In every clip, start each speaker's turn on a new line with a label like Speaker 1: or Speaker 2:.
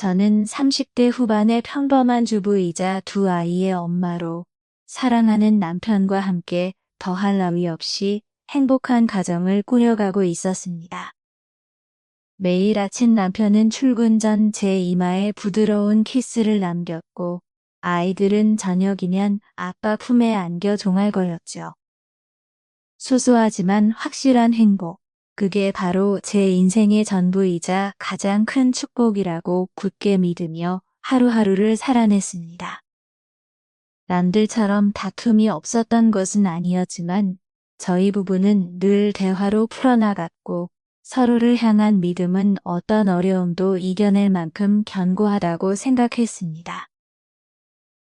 Speaker 1: 저는 30대 후반의 평범한 주부이자 두 아이의 엄마로 사랑하는 남편과 함께 더할 나위 없이 행복한 가정을 꾸려가고 있었습니다. 매일 아침 남편은 출근 전 제 이마에 부드러운 키스를 남겼고 아이들은 저녁이면 아빠 품에 안겨 종알거렸죠. 소소하지만 확실한 행복. 그게 바로 제 인생의 전부이자 가장 큰 축복이라고 굳게 믿으며 하루하루를 살아냈습니다. 남들처럼 다툼이 없었던 것은 아니었지만 저희 부부는 늘 대화로 풀어나갔고 서로를 향한 믿음은 어떤 어려움도 이겨낼 만큼 견고하다고 생각했습니다.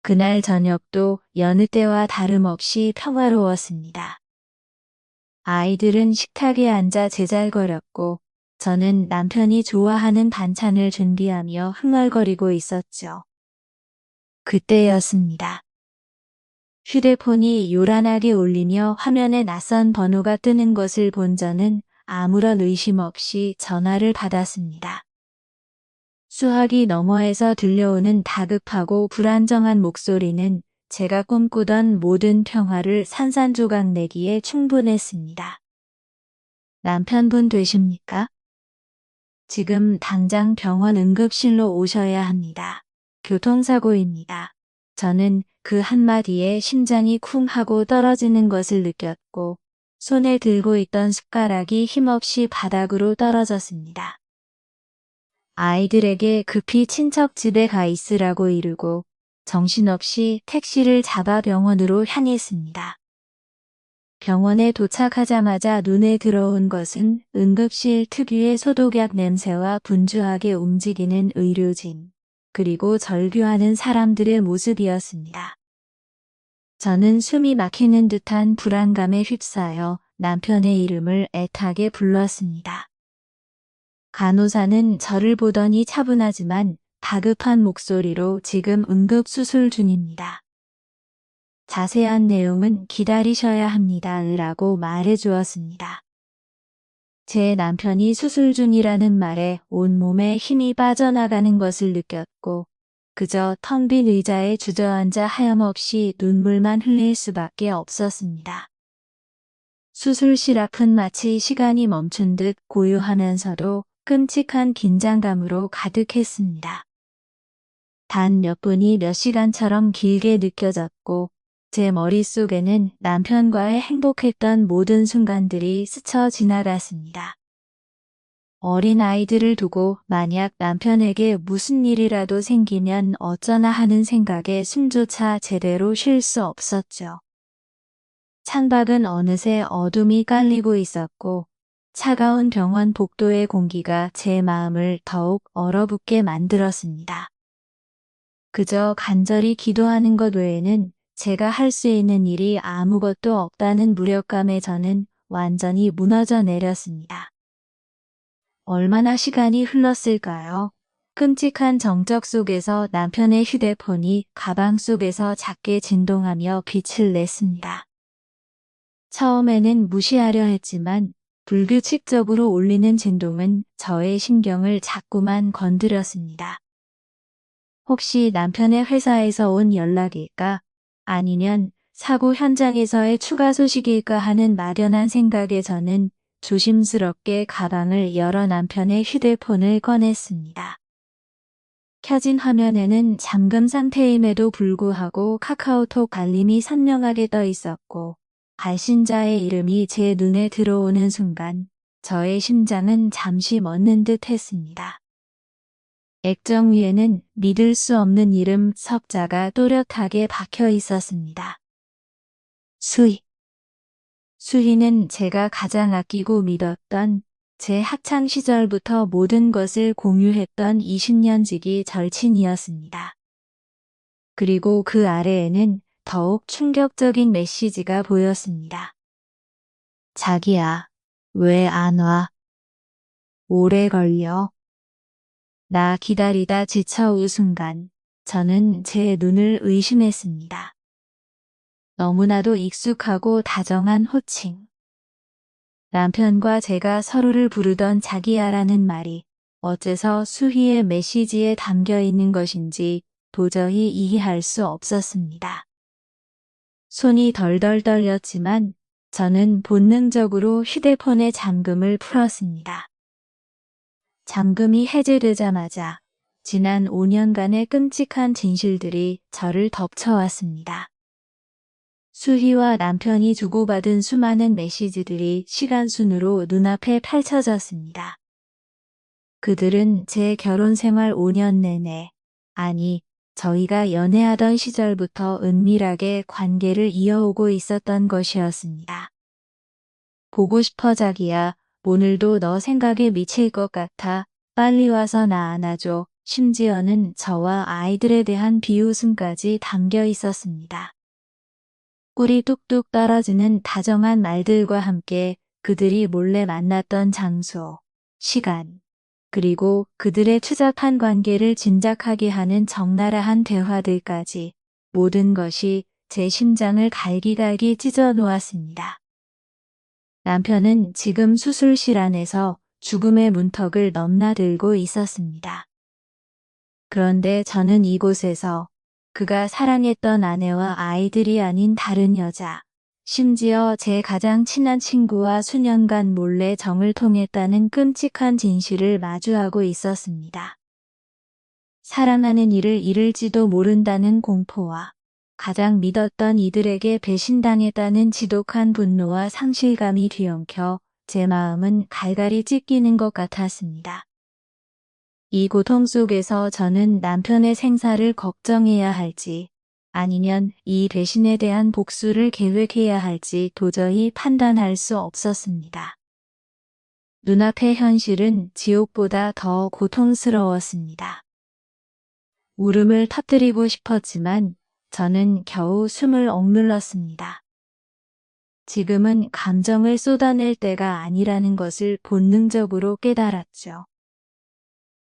Speaker 1: 그날 저녁도 여느 때와 다름없이 평화로웠습니다. 아이들은 식탁에 앉아 제잘거렸고 저는 남편이 좋아하는 반찬을 준비하며 흥얼거리고 있었죠. 그때였습니다. 휴대폰이 요란하게 울리며 화면에 낯선 번호가 뜨는 것을 본 저는 아무런 의심 없이 전화를 받았습니다. 수화기 너머에서 들려오는 다급하고 불안정한 목소리는 제가 꿈꾸던 모든 평화를 산산조각 내기에 충분했습니다. 남편분 되십니까? 지금 당장 병원 응급실로 오셔야 합니다. 교통사고입니다. 저는 그 한마디에 심장이 쿵 하고 떨어지는 것을 느꼈고 손에 들고 있던 숟가락이 힘없이 바닥으로 떨어졌습니다. 아이들에게 급히 친척 집에 가 있으라고 이르고 정신없이 택시를 잡아 병원으로 향했습니다. 병원에 도착하자마자 눈에 들어온 것은 응급실 특유의 소독약 냄새와 분주하게 움직이는 의료진, 그리고 절규하는 사람들의 모습이었습니다. 저는 숨이 막히는 듯한 불안감에 휩싸여 남편의 이름을 애타게 불렀습니다. 간호사는 저를 보더니 차분하지만 다급한 목소리로 지금 응급수술 중입니다. 자세한 내용은 기다리셔야 합니다. 라고 말해 주었습니다. 제 남편이 수술 중이라는 말에 온몸에 힘이 빠져나가는 것을 느꼈고 그저 텅 빈 의자에 주저앉아 하염없이 눈물만 흘릴 수밖에 없었습니다. 수술실 앞은 마치 시간이 멈춘 듯 고요하면서도 끔찍한 긴장감으로 가득했습니다. 단 몇 분이 몇 시간처럼 길게 느껴졌고 제 머릿속에는 남편과의 행복했던 모든 순간들이 스쳐 지나갔습니다. 어린 아이들을 두고 만약 남편에게 무슨 일이라도 생기면 어쩌나 하는 생각에 숨조차 제대로 쉴 수 없었죠. 창밖은 어느새 어둠이 깔리고 있었고 차가운 병원 복도의 공기가 제 마음을 더욱 얼어붙게 만들었습니다. 그저 간절히 기도하는 것 외에는 제가 할 수 있는 일이 아무것도 없다는 무력감에 저는 완전히 무너져 내렸습니다. 얼마나 시간이 흘렀을까요? 끔찍한 정적 속에서 남편의 휴대폰이 가방 속에서 작게 진동하며 빛을 냈습니다. 처음에는 무시하려 했지만 불규칙적으로 울리는 진동은 저의 신경을 자꾸만 건드렸습니다. 혹시 남편의 회사에서 온 연락일까? 아니면 사고 현장에서의 추가 소식일까 하는 막연한 생각에 저는 조심스럽게 가방을 열어 남편의 휴대폰을 꺼냈습니다. 켜진 화면에는 잠금 상태임에도 불구하고 카카오톡 알림이 선명하게 떠 있었고 발신자의 이름이 제 눈에 들어오는 순간 저의 심장은 잠시 멎는 듯 했습니다. 액정 위에는 믿을 수 없는 이름 석자가 또렷하게 박혀 있었습니다. 수희. 수희는 제가 가장 아끼고 믿었던 제 학창 시절부터 모든 것을 공유했던 20년 지기 절친이었습니다. 그리고 그 아래에는 더욱 충격적인 메시지가 보였습니다. 자기야, 왜 안 와? 오래 걸려. 나 기다리다 지쳐온 순간 저는 제 눈을 의심했습니다. 너무나도 익숙하고 다정한 호칭. 남편과 제가 서로를 부르던 자기야라는 말이 어째서 수희의 메시지에 담겨 있는 것인지 도저히 이해할 수 없었습니다. 손이 덜덜 떨렸지만 저는 본능적으로 휴대폰의 잠금을 풀었습니다. 잠금이 해제되자마자 지난 5년간의 끔찍한 진실들이 저를 덮쳐왔습니다. 수희와 남편이 주고받은 수많은 메시지들이 시간순으로 눈앞에 펼쳐졌습니다. 그들은 제 결혼 생활 5년 내내, 아니, 저희가 연애하던 시절부터 은밀하게 관계를 이어오고 있었던 것이었습니다. 보고 싶어 자기야, 오늘도 너 생각에 미칠 것 같아. 빨리 와서 나 안아줘. 심지어는 저와 아이들에 대한 비웃음까지 담겨 있었습니다. 꿀이 뚝뚝 떨어지는 다정한 말들과 함께 그들이 몰래 만났던 장소, 시간, 그리고 그들의 추잡한 관계를 짐작하게 하는 적나라한 대화들까지 모든 것이 제 심장을 갈기갈기 찢어 놓았습니다. 남편은 지금 수술실 안에서 죽음의 문턱을 넘나들고 있었습니다. 그런데 저는 이곳에서 그가 사랑했던 아내와 아이들이 아닌 다른 여자, 심지어 제 가장 친한 친구와 수년간 몰래 정을 통했다는 끔찍한 진실을 마주하고 있었습니다. 사랑하는 이를 잃을지도 모른다는 공포와 가장 믿었던 이들에게 배신당했다는 지독한 분노와 상실감이 뒤엉켜 제 마음은 갈갈이 찢기는 것 같았습니다. 이 고통 속에서 저는 남편의 생사를 걱정해야 할지 아니면 이 배신에 대한 복수를 계획해야 할지 도저히 판단할 수 없었습니다. 눈앞의 현실은 지옥보다 더 고통스러웠습니다. 울음을 터뜨리고 싶었지만 저는 겨우 숨을 억눌렀습니다. 지금은 감정을 쏟아낼 때가 아니라는 것을 본능적으로 깨달았죠.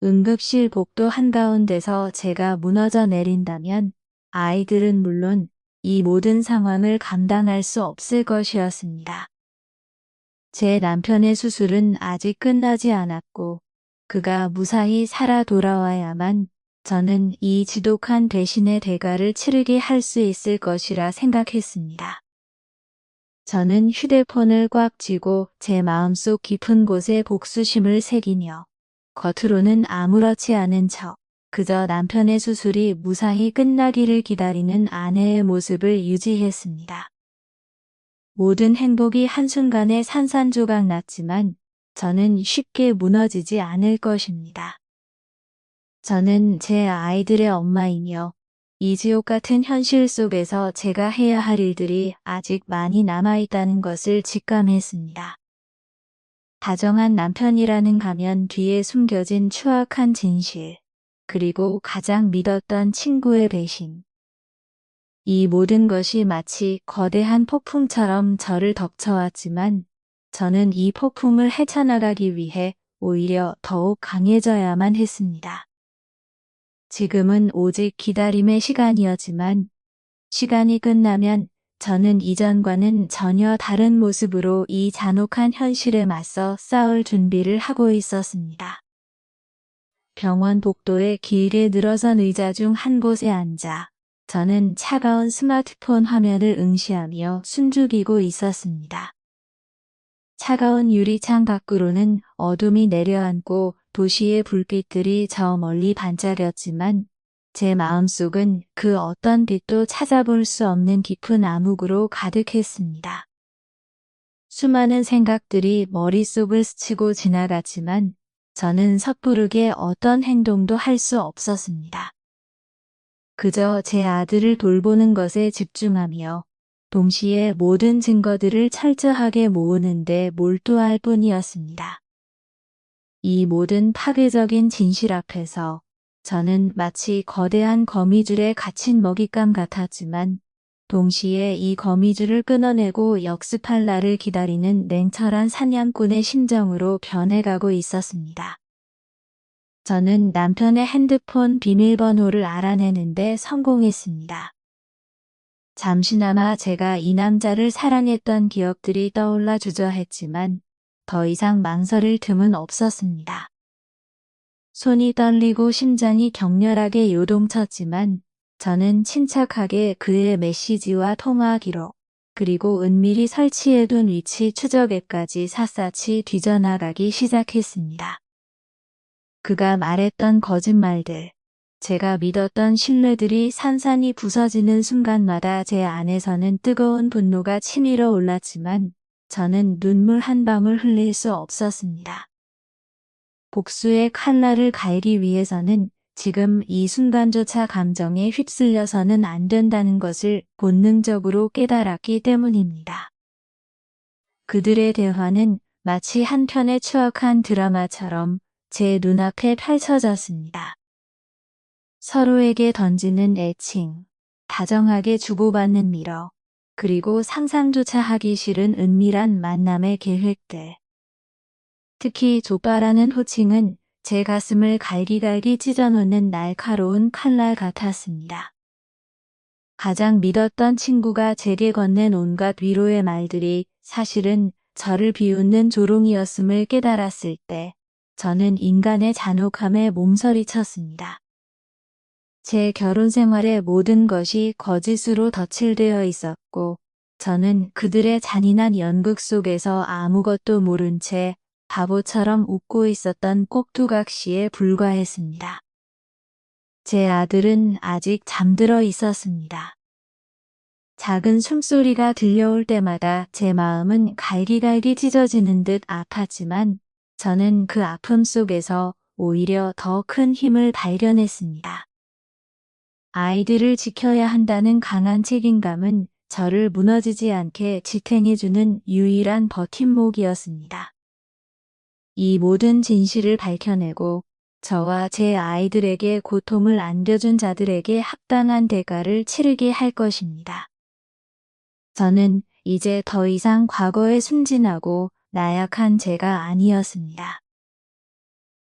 Speaker 1: 응급실 복도 한가운데서 제가 무너져 내린다면 아이들은 물론 이 모든 상황을 감당할 수 없을 것이었습니다. 제 남편의 수술은 아직 끝나지 않았고 그가 무사히 살아 돌아와야만 저는 이 지독한 배신의 대가를 치르게 할 수 있을 것이라 생각했습니다. 저는 휴대폰을 꽉 쥐고 제 마음속 깊은 곳에 복수심을 새기며 겉으로는 아무렇지 않은 척 그저 남편의 수술이 무사히 끝나기를 기다리는 아내의 모습을 유지했습니다. 모든 행복이 한순간에 산산조각 났지만 저는 쉽게 무너지지 않을 것입니다. 저는 제 아이들의 엄마이며 이 지옥 같은 현실 속에서 제가 해야 할 일들이 아직 많이 남아있다는 것을 직감했습니다. 다정한 남편이라는 가면 뒤에 숨겨진 추악한 진실, 그리고 가장 믿었던 친구의 배신. 이 모든 것이 마치 거대한 폭풍처럼 저를 덮쳐왔지만 저는 이 폭풍을 헤쳐나가기 위해 오히려 더욱 강해져야만 했습니다. 지금은 오직 기다림의 시간이었지만 시간이 끝나면 저는 이전과는 전혀 다른 모습으로 이 잔혹한 현실에 맞서 싸울 준비를 하고 있었습니다. 병원 복도에 길게 늘어선 의자 중 한 곳에 앉아 저는 차가운 스마트폰 화면을 응시하며 숨죽이고 있었습니다. 차가운 유리창 밖으로는 어둠이 내려앉고 도시의 불빛들이 저 멀리 반짝였지만 제 마음속은 그 어떤 빛도 찾아볼 수 없는 깊은 암흑으로 가득했습니다. 수많은 생각들이 머릿속을 스치고 지나갔지만 저는 섣부르게 어떤 행동도 할 수 없었습니다. 그저 제 아들을 돌보는 것에 집중하며 동시에 모든 증거들을 철저하게 모으는 데 몰두할 뿐이었습니다. 이 모든 파괴적인 진실 앞에서 저는 마치 거대한 거미줄에 갇힌 먹잇감 같았지만 동시에 이 거미줄을 끊어내고 역습할 날을 기다리는 냉철한 사냥꾼의 심정으로 변해가고 있었습니다. 저는 남편의 핸드폰 비밀번호를 알아내는데 성공했습니다. 잠시나마 제가 이 남자를 사랑했던 기억들이 떠올라 주저했지만 더 이상 망설일 틈은 없었습니다. 손이 떨리고 심장이 격렬하게 요동쳤지만 저는 침착하게 그의 메시지와 통화 기록, 그리고 은밀히 설치해둔 위치 추적 앱까지 샅샅이 뒤져나가기 시작했습니다. 그가 말했던 거짓말들, 제가 믿었던 신뢰들이 산산이 부서지는 순간마다 제 안에서는 뜨거운 분노가 치밀어 올랐지만 저는 눈물 한 방울 흘릴 수 없었습니다. 복수의 칼날을 갈기 위해서는 지금 이 순간조차 감정에 휩쓸려서는 안 된다는 것을 본능적으로 깨달았기 때문입니다. 그들의 대화는 마치 한 편의 추억한 드라마처럼 제 눈앞에 펼쳐졌습니다. 서로에게 던지는 애칭, 다정하게 주고받는 미러, 그리고 상상조차 하기 싫은 은밀한 만남의 계획들. 특히 조빠라는 호칭은 제 가슴을 갈기갈기 찢어놓는 날카로운 칼날 같았습니다. 가장 믿었던 친구가 제게 건넨 온갖 위로의 말들이 사실은 저를 비웃는 조롱이었음을 깨달았을 때 저는 인간의 잔혹함에 몸서리쳤습니다. 제 결혼 생활의 모든 것이 거짓으로 덧칠되어 있었고 저는 그들의 잔인한 연극 속에서 아무것도 모른 채 바보처럼 웃고 있었던 꼭두각시에 불과했습니다. 제 아들은 아직 잠들어 있었습니다. 작은 숨소리가 들려올 때마다 제 마음은 갈기갈기 찢어지는 듯 아팠지만 저는 그 아픔 속에서 오히려 더 큰 힘을 발견했습니다. 아이들을 지켜야 한다는 강한 책임감은 저를 무너지지 않게 지탱해주는 유일한 버팀목이었습니다. 이 모든 진실을 밝혀내고 저와 제 아이들에게 고통을 안겨준 자들에게 합당한 대가를 치르게 할 것입니다. 저는 이제 더 이상 과거에 순진하고 나약한 제가 아니었습니다.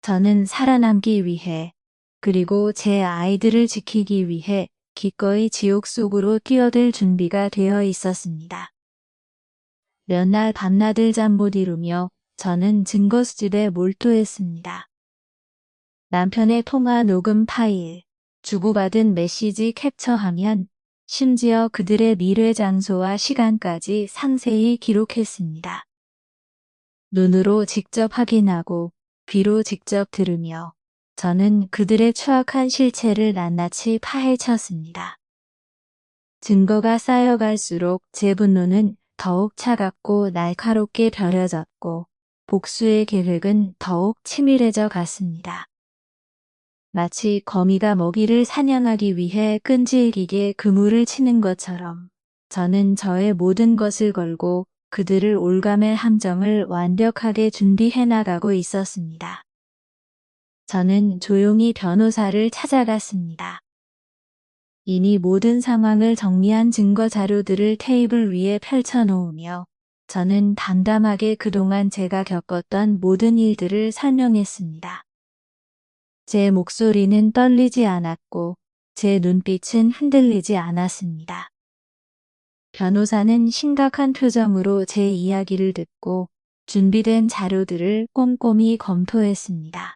Speaker 1: 저는 살아남기 위해 그리고 제 아이들을 지키기 위해 기꺼이 지옥 속으로 뛰어들 준비가 되어 있었습니다. 몇 날 밤낮을 잠 못 이루며 저는 증거 수집에 몰두했습니다. 남편의 통화 녹음 파일, 주고받은 메시지 캡처하면 심지어 그들의 미래 장소와 시간까지 상세히 기록했습니다. 눈으로 직접 확인하고 귀로 직접 들으며 저는 그들의 추악한 실체를 낱낱이 파헤쳤습니다. 증거가 쌓여갈수록 제 분노는 더욱 차갑고 날카롭게 벼려졌고 복수의 계획은 더욱 치밀해져 갔습니다. 마치 거미가 먹이를 사냥하기 위해 끈질기게 그물을 치는 것처럼 저는 저의 모든 것을 걸고 그들을 올감할 함정을 완벽하게 준비해 나가고 있었습니다. 저는 조용히 변호사를 찾아갔습니다. 이미 모든 상황을 정리한 증거 자료들을 테이블 위에 펼쳐놓으며 저는 담담하게 그동안 제가 겪었던 모든 일들을 설명했습니다. 제 목소리는 떨리지 않았고 제 눈빛은 흔들리지 않았습니다. 변호사는 심각한 표정으로 제 이야기를 듣고 준비된 자료들을 꼼꼼히 검토했습니다.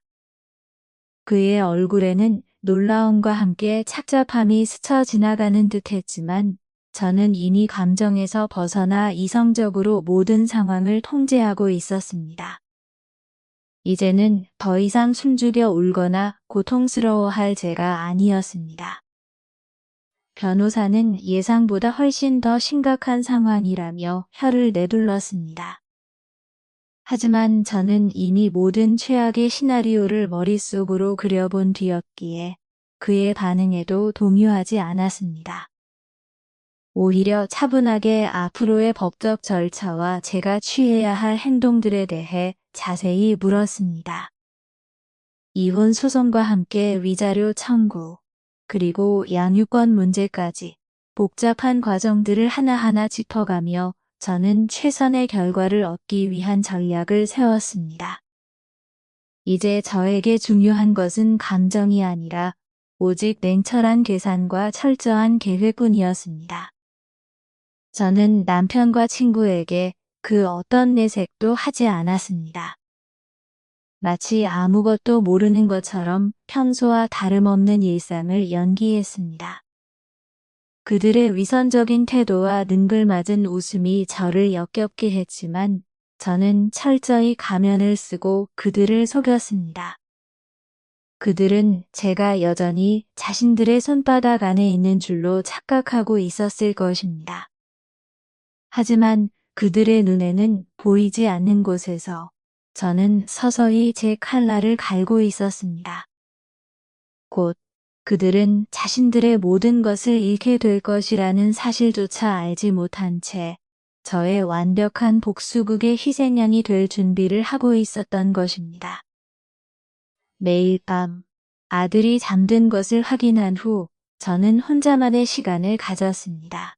Speaker 1: 그의 얼굴에는 놀라움과 함께 착잡함이 스쳐 지나가는 듯했지만 저는 이미 감정에서 벗어나 이성적으로 모든 상황을 통제하고 있었습니다. 이제는 더 이상 숨죽여 울거나 고통스러워할 제가 아니었습니다. 변호사는 예상보다 훨씬 더 심각한 상황이라며 혀를 내둘렀습니다. 하지만 저는 이미 모든 최악의 시나리오를 머릿속으로 그려본 뒤였기에 그의 반응에도 동요하지 않았습니다. 오히려 차분하게 앞으로의 법적 절차와 제가 취해야 할 행동들에 대해 자세히 물었습니다. 이혼 소송과 함께 위자료 청구, 그리고 양육권 문제까지 복잡한 과정들을 하나하나 짚어가며 저는 최선의 결과를 얻기 위한 전략을 세웠습니다. 이제 저에게 중요한 것은 감정이 아니라 오직 냉철한 계산과 철저한 계획뿐이었습니다. 저는 남편과 친구에게 그 어떤 내색도 하지 않았습니다. 마치 아무것도 모르는 것처럼 평소와 다름없는 일상을 연기했습니다. 그들의 위선적인 태도와 능글맞은 웃음이 저를 역겹게 했지만 저는 철저히 가면을 쓰고 그들을 속였습니다. 그들은 제가 여전히 자신들의 손바닥 안에 있는 줄로 착각하고 있었을 것입니다. 하지만 그들의 눈에는 보이지 않는 곳에서 저는 서서히 제 칼날을 갈고 있었습니다. 곧 그들은 자신들의 모든 것을 잃게 될 것이라는 사실조차 알지 못한 채 저의 완벽한 복수극의 희생양이 될 준비를 하고 있었던 것입니다. 매일 밤 아들이 잠든 것을 확인한 후 저는 혼자만의 시간을 가졌습니다.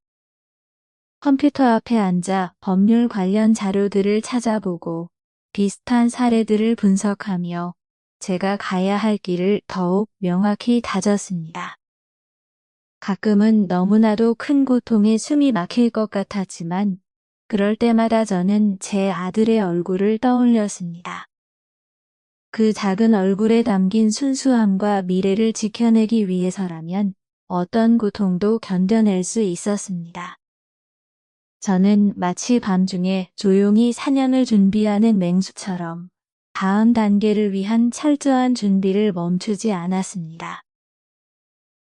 Speaker 1: 컴퓨터 앞에 앉아 법률 관련 자료들을 찾아보고 비슷한 사례들을 분석하며 제가 가야 할 길을 더욱 명확히 다졌습니다. 가끔은 너무나도 큰 고통에 숨이 막힐 것 같았지만 그럴 때마다 저는 제 아들의 얼굴을 떠올렸습니다. 그 작은 얼굴에 담긴 순수함과 미래를 지켜내기 위해서라면 어떤 고통도 견뎌낼 수 있었습니다. 저는 마치 밤중에 조용히 사냥을 준비하는 맹수처럼 다음 단계를 위한 철저한 준비를 멈추지 않았습니다.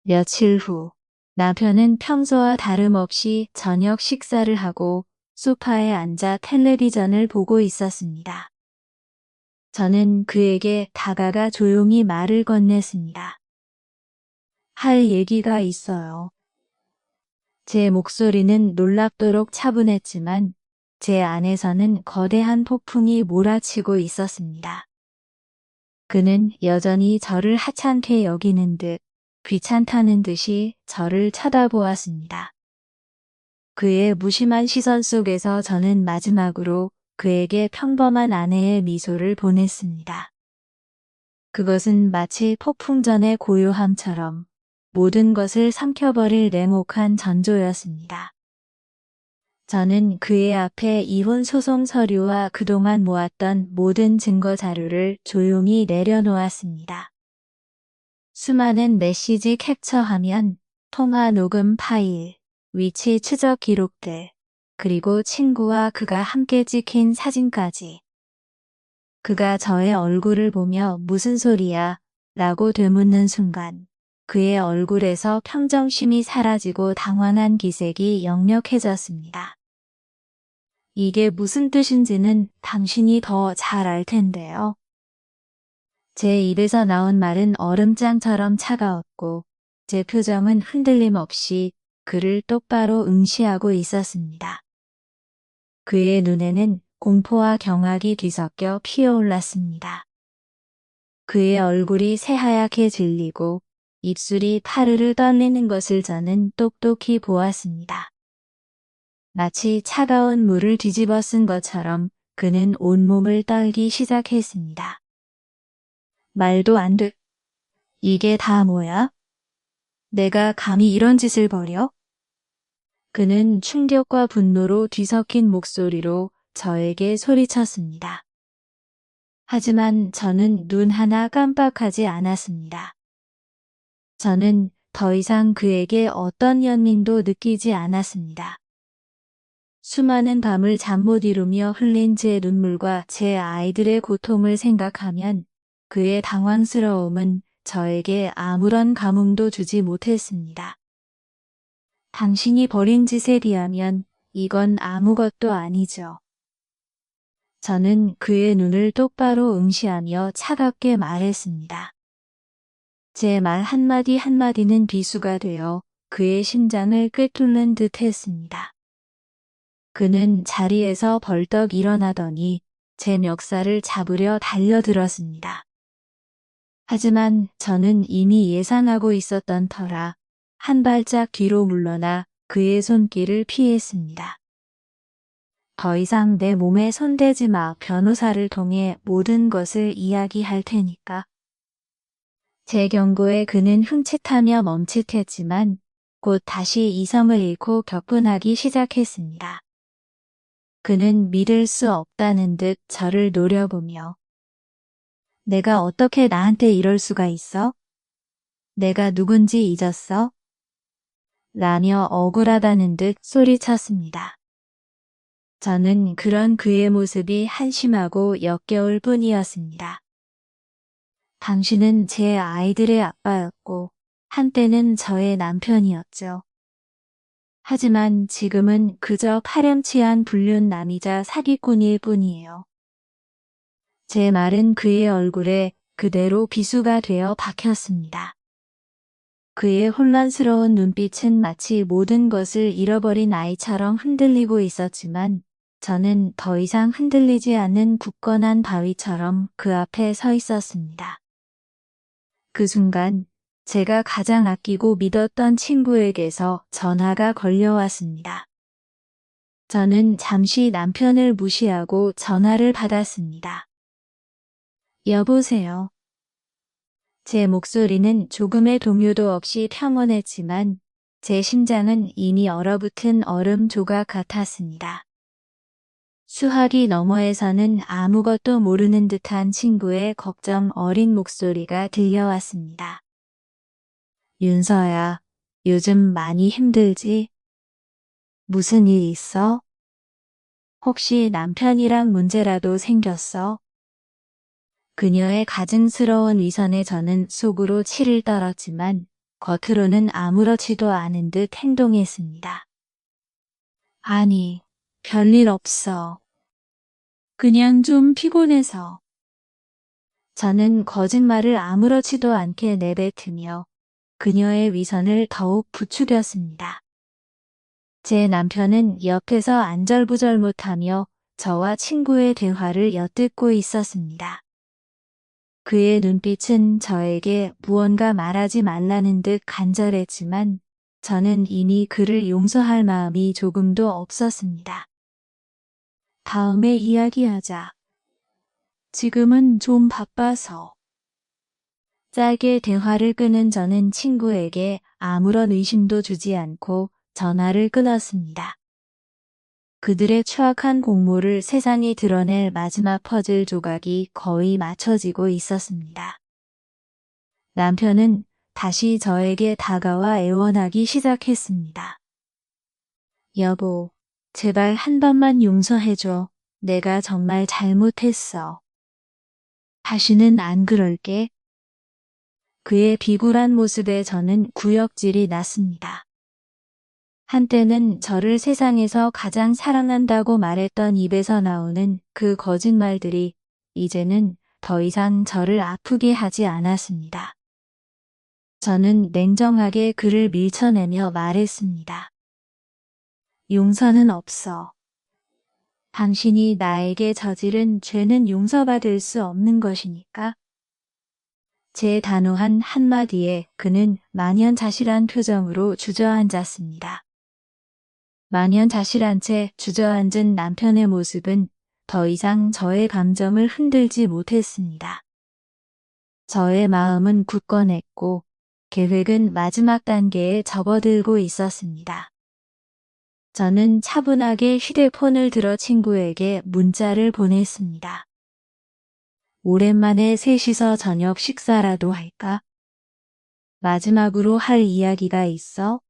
Speaker 1: 며칠 후 남편은 평소와 다름없이 저녁 식사를 하고 소파에 앉아 텔레비전을 보고 있었습니다. 저는 그에게 다가가 조용히 말을 건넸습니다. 할 얘기가 있어요. 제 목소리는 놀랍도록 차분했지만 제 안에서는 거대한 폭풍이 몰아치고 있었습니다. 그는 여전히 저를 하찮게 여기는 듯 귀찮다는 듯이 저를 쳐다보았습니다. 그의 무심한 시선 속에서 저는 마지막으로 그에게 평범한 아내의 미소를 보냈습니다. 그것은 마치 폭풍 전의 고요함처럼 모든 것을 삼켜버릴 냉혹한 전조였습니다. 저는 그의 앞에 이혼 소송 서류와 그동안 모았던 모든 증거 자료를 조용히 내려놓았습니다. 수많은 메시지 캡처 화면, 통화 녹음 파일, 위치 추적 기록들, 그리고 친구와 그가 함께 찍힌 사진까지. 그가 저의 얼굴을 보며 무슨 소리야? 라고 되묻는 순간 그의 얼굴에서 평정심이 사라지고 당황한 기색이 역력해졌습니다. 이게 무슨 뜻인지는 당신이 더 잘 알 텐데요. 제 입에서 나온 말은 얼음장처럼 차가웠고 제 표정은 흔들림 없이 그를 똑바로 응시하고 있었습니다. 그의 눈에는 공포와 경악이 뒤섞여 피어올랐습니다. 그의 얼굴이 새하얗게 질리고 입술이 파르르 떨리는 것을 저는 똑똑히 보았습니다. 마치 차가운 물을 뒤집어 쓴 것처럼 그는 온몸을 떨기 시작했습니다. 말도 안 돼. 이게 다 뭐야? 내가 감히 이런 짓을 벌여? 그는 충격과 분노로 뒤섞인 목소리로 저에게 소리쳤습니다. 하지만 저는 눈 하나 깜빡하지 않았습니다. 저는 더 이상 그에게 어떤 연민도 느끼지 않았습니다. 수많은 밤을 잠 못 이루며 흘린 제 눈물과 제 아이들의 고통을 생각하면 그의 당황스러움은 저에게 아무런 감흥도 주지 못했습니다. 당신이 벌인 짓에 비하면 이건 아무것도 아니죠. 저는 그의 눈을 똑바로 응시하며 차갑게 말했습니다. 제 말 한마디 한마디는 비수가 되어 그의 심장을 꿰뚫는 듯 했습니다. 그는 자리에서 벌떡 일어나더니 제 멱살을 잡으려 달려들었습니다. 하지만 저는 이미 예상하고 있었던 터라 한 발짝 뒤로 물러나 그의 손길을 피했습니다. 더 이상 내 몸에 손대지 마. 변호사를 통해 모든 것을 이야기할 테니까. 제 경고에 그는 흠칫하며 멈칫했지만 곧 다시 이성을 잃고 격분하기 시작했습니다. 그는 믿을 수 없다는 듯 저를 노려보며 내가 어떻게 나한테 이럴 수가 있어? 내가 누군지 잊었어? 라며 억울하다는 듯 소리쳤습니다. 저는 그런 그의 모습이 한심하고 역겨울 뿐이었습니다. 당신은 제 아이들의 아빠였고 한때는 저의 남편이었죠. 하지만 지금은 그저 파렴치한 불륜남이자 사기꾼일 뿐이에요. 제 말은 그의 얼굴에 그대로 비수가 되어 박혔습니다. 그의 혼란스러운 눈빛은 마치 모든 것을 잃어버린 아이처럼 흔들리고 있었지만 저는 더 이상 흔들리지 않는 굳건한 바위처럼 그 앞에 서 있었습니다. 그 순간 제가 가장 아끼고 믿었던 친구에게서 전화가 걸려왔습니다. 저는 잠시 남편을 무시하고 전화를 받았습니다. 여보세요. 제 목소리는 조금의 동요도 없이 평온했지만 제 심장은 이미 얼어붙은 얼음 조각 같았습니다. 수화기 너머에서는 아무것도 모르는 듯한 친구의 걱정 어린 목소리가 들려왔습니다. 윤서야, 요즘 많이 힘들지? 무슨 일 있어? 혹시 남편이랑 문제라도 생겼어? 그녀의 가증스러운 위선에 저는 속으로 치를 떨었지만 겉으로는 아무렇지도 않은 듯 행동했습니다. 아니, 별일 없어. 그냥 좀 피곤해서. 저는 거짓말을 아무렇지도 않게 내뱉으며 그녀의 위선을 더욱 부추겼습니다. 제 남편은 옆에서 안절부절 못하며 저와 친구의 대화를 엿듣고 있었습니다. 그의 눈빛은 저에게 무언가 말하지 말라는 듯 간절했지만 저는 이미 그를 용서할 마음이 조금도 없었습니다. 다음에 이야기하자. 지금은 좀 바빠서. 짧게 대화를 끊은 저는 친구에게 아무런 의심도 주지 않고 전화를 끊었습니다. 그들의 추악한 공모를 세상에 드러낼 마지막 퍼즐 조각이 거의 맞춰지고 있었습니다. 남편은 다시 저에게 다가와 애원하기 시작했습니다. 여보, 제발 한 번만 용서해줘. 내가 정말 잘못했어. 다시는 안 그럴게. 그의 비굴한 모습에 저는 구역질이 났습니다. 한때는 저를 세상에서 가장 사랑한다고 말했던 입에서 나오는 그 거짓말들이 이제는 더 이상 저를 아프게 하지 않았습니다. 저는 냉정하게 그를 밀쳐내며 말했습니다. 용서는 없어. 당신이 나에게 저지른 죄는 용서받을 수 없는 것이니까. 제 단호한 한마디에 그는 만연자실한 표정으로 주저앉았습니다. 만연자실한 채 주저앉은 남편의 모습은 더 이상 저의 감정을 흔들지 못했습니다. 저의 마음은 굳건했고 계획은 마지막 단계에 접어들고 있었습니다. 저는 차분하게 휴대폰을 들어 친구에게 문자를 보냈습니다. 오랜만에 셋이서 저녁 식사라도 할까? 마지막으로 할 이야기가 있어?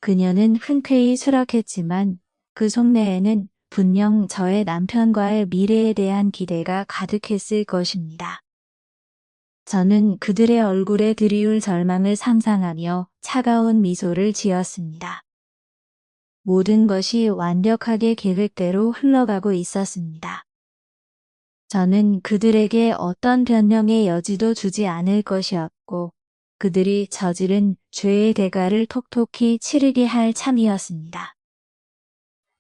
Speaker 1: 그녀는 흔쾌히 수락했지만 그 속내에는 분명 저의 남편과의 미래에 대한 기대가 가득했을 것입니다. 저는 그들의 얼굴에 드리울 절망을 상상하며 차가운 미소를 지었습니다. 모든 것이 완벽하게 계획대로 흘러가고 있었습니다. 저는 그들에게 어떤 변명의 여지도 주지 않을 것이었고 그들이 저지른 죄의 대가를 톡톡히 치르게 할 참이었습니다.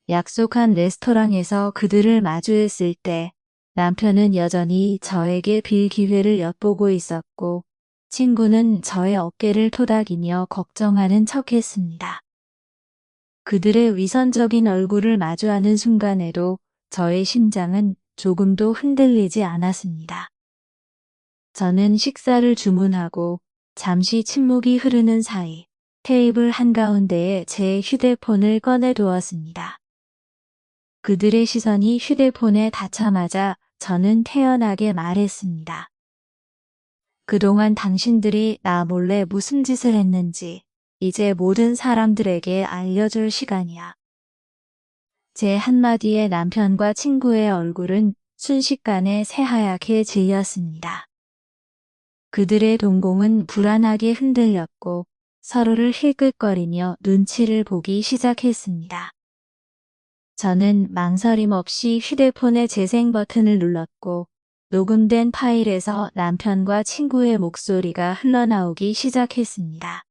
Speaker 1: 약속한 레스토랑에서 그들을 마주했을 때 남편은 여전히 저에게 빌 기회를 엿보고 있었고 친구는 저의 어깨를 토닥이며 걱정하는 척했습니다. 그들의 위선적인 얼굴을 마주하는 순간에도 저의 심장은 조금도 흔들리지 않았습니다. 저는 식사를 주문하고 잠시 침묵이 흐르는 사이 테이블 한가운데에 제 휴대폰을 꺼내두었습니다. 그들의 시선이 휴대폰에 닿자마자 저는 태연하게 말했습니다. 그동안 당신들이 나 몰래 무슨 짓을 했는지 이제 모든 사람들에게 알려줄 시간이야. 제 한마디에 남편과 친구의 얼굴은 순식간에 새하얗게 질렸습니다. 그들의 동공은 불안하게 흔들렸고 서로를 힐끗거리며 눈치를 보기 시작했습니다. 저는 망설임 없이 휴대폰의 재생 버튼을 눌렀고 녹음된 파일에서 남편과 친구의 목소리가 흘러나오기 시작했습니다.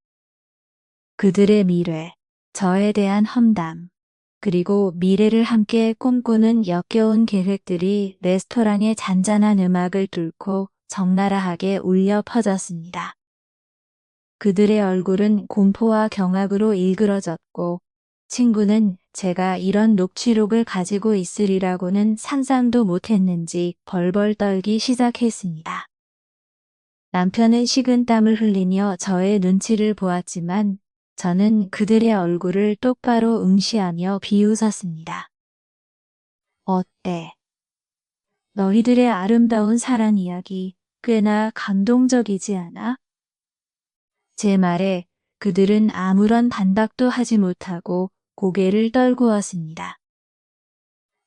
Speaker 1: 그들의 미래, 저에 대한 험담, 그리고 미래를 함께 꿈꾸는 역겨운 계획들이 레스토랑의 잔잔한 음악을 뚫고 적나라하게 울려 퍼졌습니다. 그들의 얼굴은 공포와 경악으로 일그러졌고 친구는 제가 이런 녹취록을 가지고 있으리라고는 상상도 못했는지 벌벌 떨기 시작했습니다. 남편은 식은땀을 흘리며 저의 눈치를 보았지만 저는 그들의 얼굴을 똑바로 응시하며 비웃었습니다. 어때? 너희들의 아름다운 사랑 이야기 꽤나 감동적이지 않아? 제 말에 그들은 아무런 반박도 하지 못하고 고개를 떨구었습니다.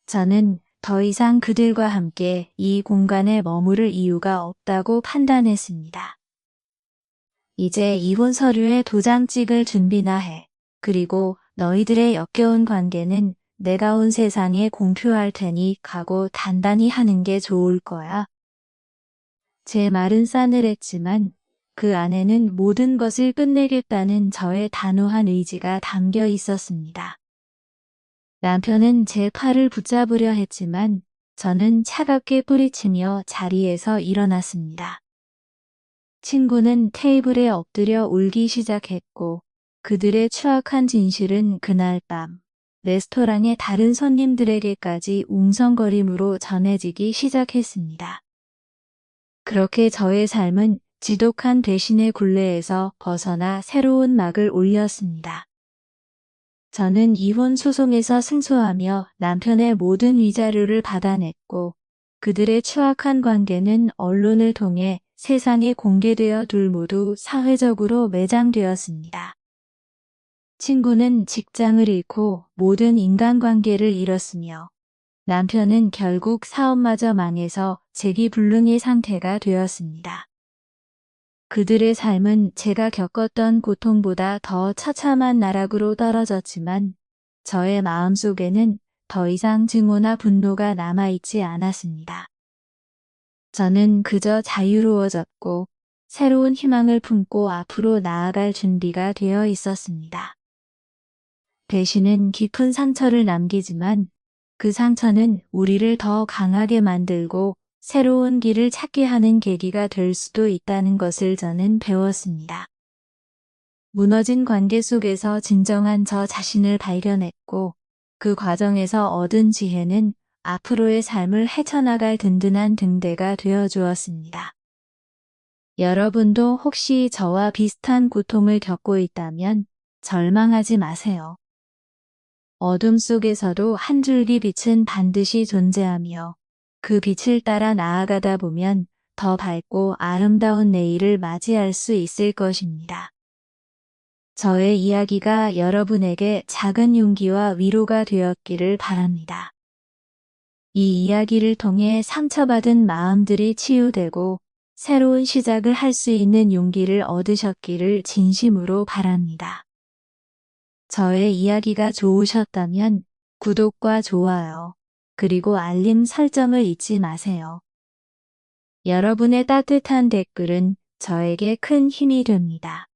Speaker 1: 저는 더 이상 그들과 함께 이 공간에 머무를 이유가 없다고 판단했습니다. 이제 이혼 서류에 도장 찍을 준비나 해. 그리고 너희들의 역겨운 관계는 내가 온 세상에 공표할 테니 각오 단단히 하는 게 좋을 거야. 제 말은 싸늘했지만 그 안에는 모든 것을 끝내겠다는 저의 단호한 의지가 담겨 있었습니다. 남편은 제 팔을 붙잡으려 했지만 저는 차갑게 뿌리치며 자리에서 일어났습니다. 친구는 테이블에 엎드려 울기 시작했고 그들의 추악한 진실은 그날 밤 레스토랑의 다른 손님들에게까지 웅성거림으로 전해지기 시작했습니다. 그렇게 저의 삶은 지독한 배신의 굴레에서 벗어나 새로운 막을 올렸습니다. 저는 이혼 소송에서 승소하며 남편의 모든 위자료를 받아냈고 그들의 추악한 관계는 언론을 통해 세상에 공개되어 둘 모두 사회적으로 매장되었습니다. 친구는 직장을 잃고 모든 인간관계를 잃었으며 남편은 결국 사업마저 망해서 재기불능의 상태가 되었습니다. 그들의 삶은 제가 겪었던 고통보다 더 처참한 나락으로 떨어졌지만 저의 마음속에는 더 이상 증오나 분노가 남아있지 않았습니다. 저는 그저 자유로워졌고 새로운 희망을 품고 앞으로 나아갈 준비가 되어 있었습니다. 배신은 깊은 상처를 남기지만 그 상처는 우리를 더 강하게 만들고 새로운 길을 찾게 하는 계기가 될 수도 있다는 것을 저는 배웠습니다. 무너진 관계 속에서 진정한 저 자신을 발견했고 그 과정에서 얻은 지혜는 앞으로의 삶을 헤쳐나갈 든든한 등대가 되어 주었습니다. 여러분도 혹시 저와 비슷한 고통을 겪고 있다면 절망하지 마세요. 어둠 속에서도 한 줄기 빛은 반드시 존재하며 그 빛을 따라 나아가다 보면 더 밝고 아름다운 내일을 맞이할 수 있을 것입니다. 저의 이야기가 여러분에게 작은 용기와 위로가 되었기를 바랍니다. 이 이야기를 통해 상처받은 마음들이 치유되고 새로운 시작을 할 수 있는 용기를 얻으셨기를 진심으로 바랍니다. 저의 이야기가 좋으셨다면 구독과 좋아요, 그리고 알림 설정을 잊지 마세요. 여러분의 따뜻한 댓글은 저에게 큰 힘이 됩니다.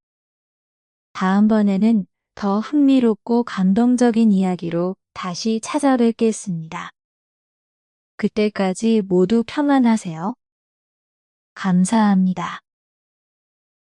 Speaker 1: 다음번에는 더 흥미롭고 감동적인 이야기로 다시 찾아뵙겠습니다. 그때까지 모두 평안하세요. 감사합니다.